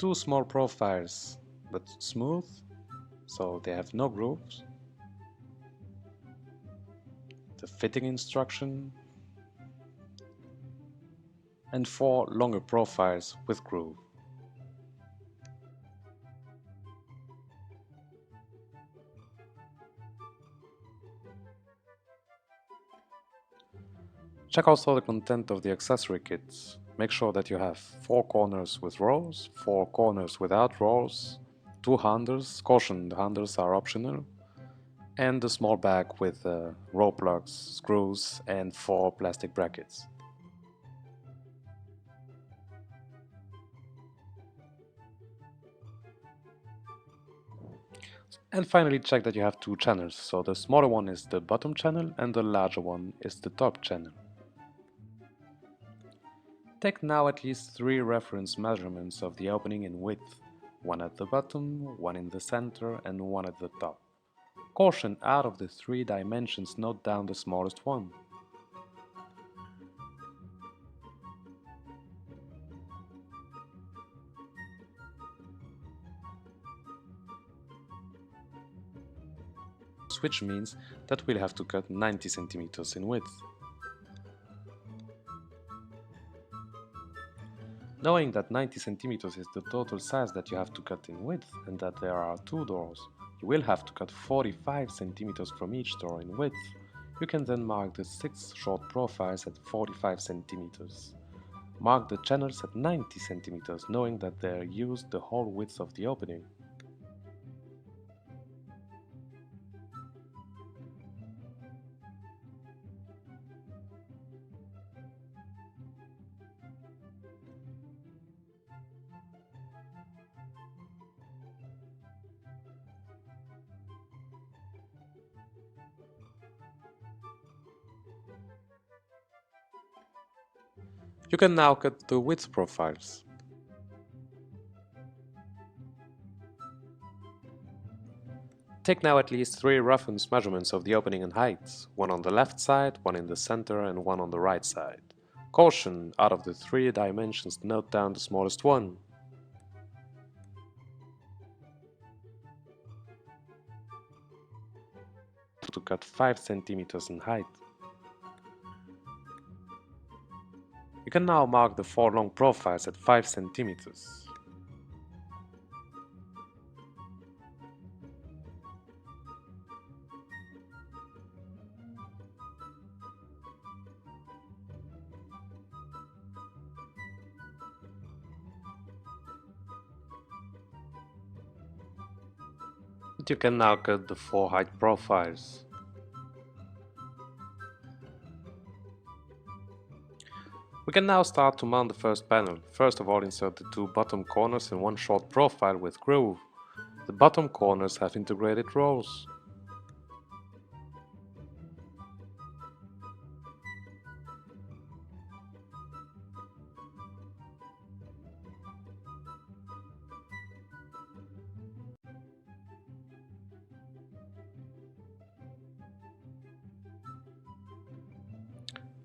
two small profiles, but smooth, so they have no grooves. The fitting instruction, and four longer profiles with groove. Check also the content of the accessory kits. Make sure that you have 4 corners with rows, 4 corners without rows, 2 handles, caution the handles are optional, and a small bag with row plugs, screws and 4 plastic brackets. And finally check that you have 2 channels, so the smaller one is the bottom channel and the larger one is the top channel. Take now at least 3 reference measurements of the opening in width, one at the bottom, one in the center and one at the top. Caution, out of the 3 dimensions, note down the smallest one. Which means that we'll have to cut 90 centimeters in width. Knowing that 90 centimeters is the total size that you have to cut in width and that there are 2 doors, you will have to cut 45 centimeters from each door in width. You can then mark the 6 short profiles at 45 centimeters. Mark the channels at 90 centimeters, knowing that they use the whole width of the opening. You can now cut the width profiles. Take now at least 3 reference measurements of the opening and height, one on the left side, one in the center and one on the right side. Caution, out of the 3 dimensions, note down the smallest one. To cut 5 centimeters in height. You can now mark the 4 long profiles at 5 centimeters. You can now cut the 4 height profiles. We can now start to mount the first panel. First of all, insert the 2 bottom corners in one short profile with groove. The bottom corners have integrated rows.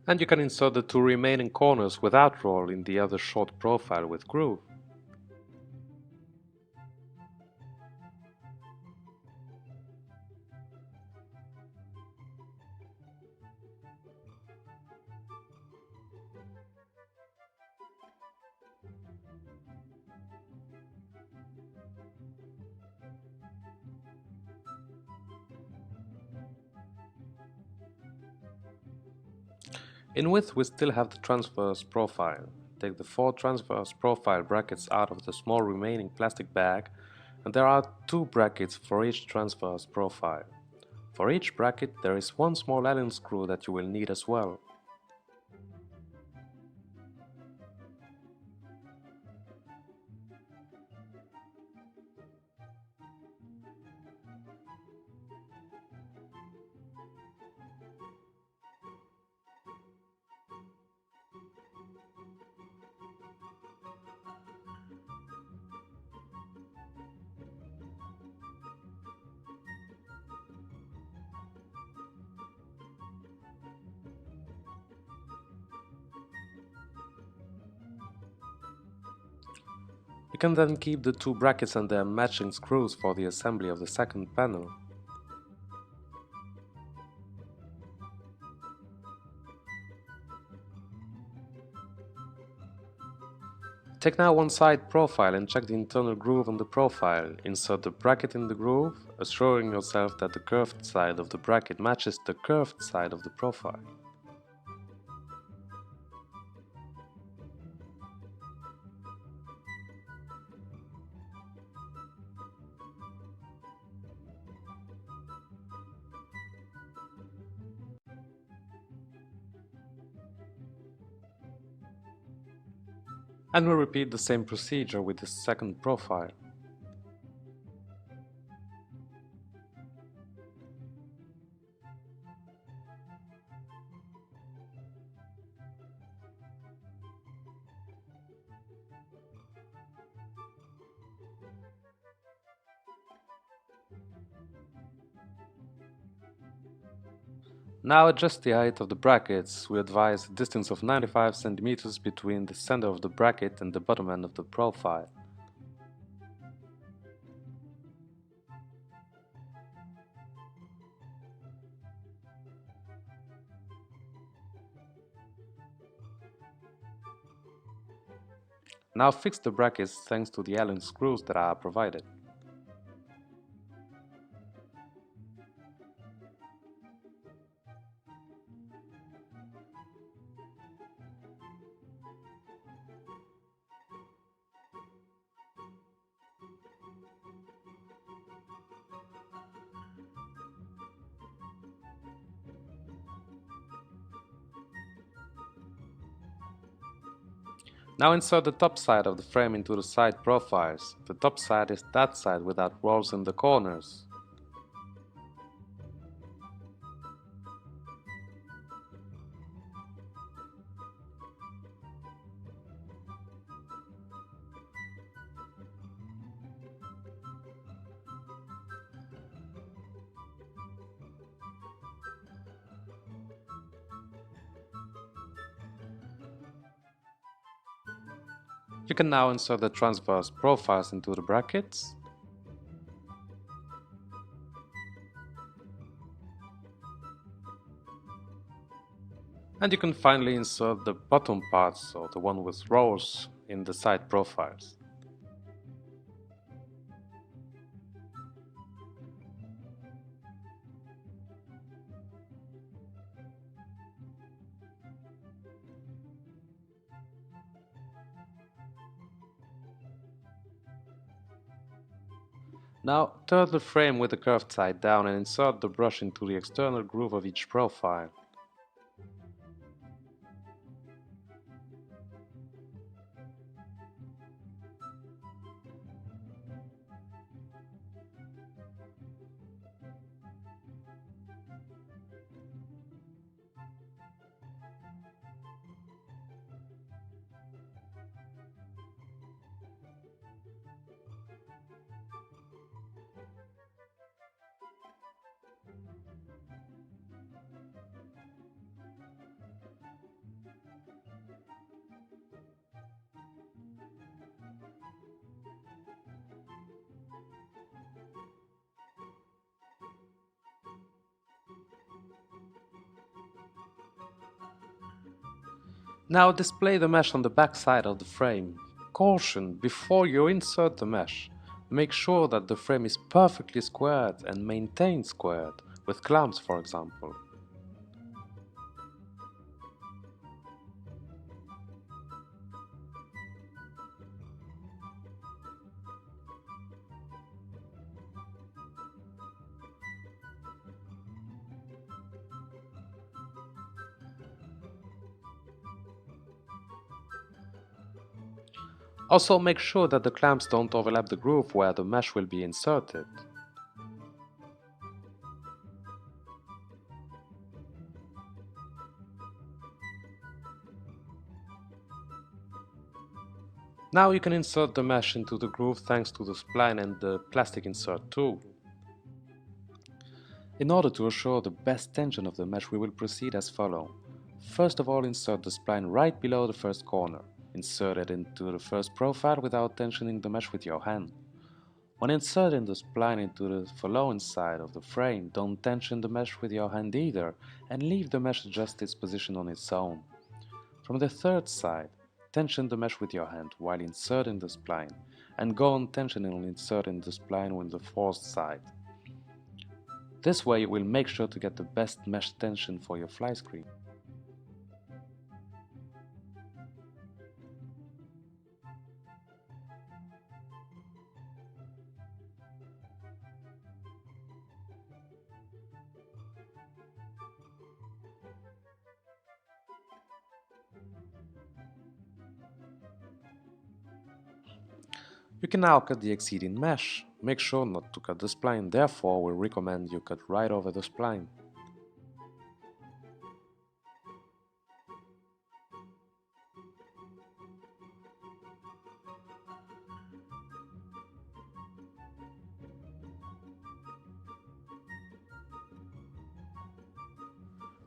And you can insert the 2 remaining corners without roll in the other short profile with groove. In width we still have the transverse profile. Take the 4 transverse profile brackets out of the small remaining plastic bag, and there are 2 brackets for each transverse profile. For each bracket there is 1 small Allen screw that you will need as well. You can then keep the two brackets and their matching screws for the assembly of the second panel. Take now one side profile and check the internal groove on the profile. Insert the bracket in the groove, assuring yourself that the curved side of the bracket matches the curved side of the profile. And we'll repeat the same procedure with the second profile. Now adjust the height of the brackets. We advise a distance of 95 cm between the center of the bracket and the bottom end of the profile. Now fix the brackets thanks to the Allen screws that are provided. Now insert the top side of the frame into the side profiles. The top side is that side without walls in the corners. You can now insert the transverse profiles into the brackets. And you can finally insert the bottom parts, or the one with rows, in the side profiles. Now turn the frame with the curved side down and insert the brush into the external groove of each profile. Now display the mesh on the back side of the frame. Caution: before you insert the mesh, make sure that the frame is perfectly squared and maintained squared, with clamps for example. Also make sure that the clamps don't overlap the groove where the mesh will be inserted. Now you can insert the mesh into the groove thanks to the spline and the plastic insert tool. In order to assure the best tension of the mesh, we will proceed as follows. First of all, insert the spline right below the first corner. Insert it into the first profile without tensioning the mesh with your hand. When inserting the spline into the following side of the frame, don't tension the mesh with your hand either, and leave the mesh adjust its position on its own. From the third side, tension the mesh with your hand while inserting the spline, and go on tensioning and inserting the spline on the fourth side. This way you will make sure to get the best mesh tension for your fly screen. You can now cut the exceeding mesh. Make sure not to cut the spline, therefore we recommend you cut right over the spline.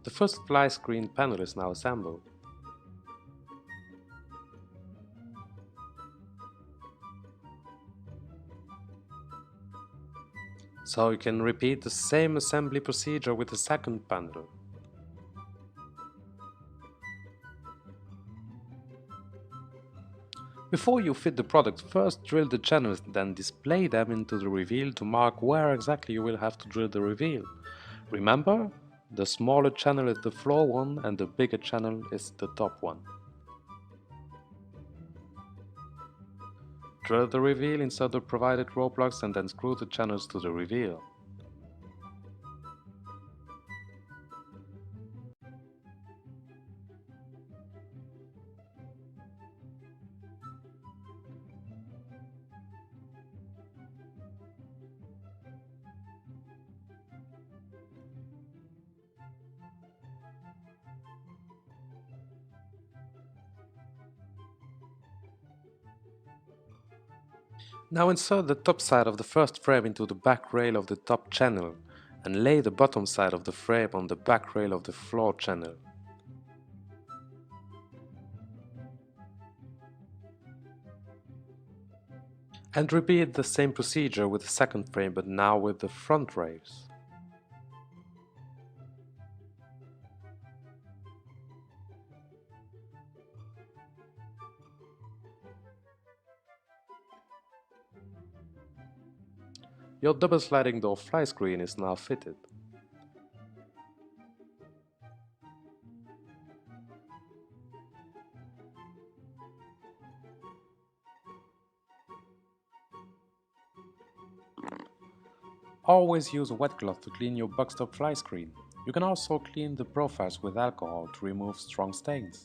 The first fly screen panel is now assembled. So you can repeat the same assembly procedure with the second panel. Before you fit the product, first drill the channels, then display them into the reveal to mark where exactly you will have to drill the reveal. Remember, the smaller channel is the floor one and the bigger channel is the top one. Drill the reveal, insert the provided rope locks and then screw the channels to the reveal. Now insert the top side of the first frame into the back rail of the top channel and lay the bottom side of the frame on the back rail of the floor channel. And repeat the same procedure with the second frame, but now with the front rails. Your double sliding door fly screen is now fitted. Always use a wet cloth to clean your box top fly screen. You can also clean the profiles with alcohol to remove strong stains.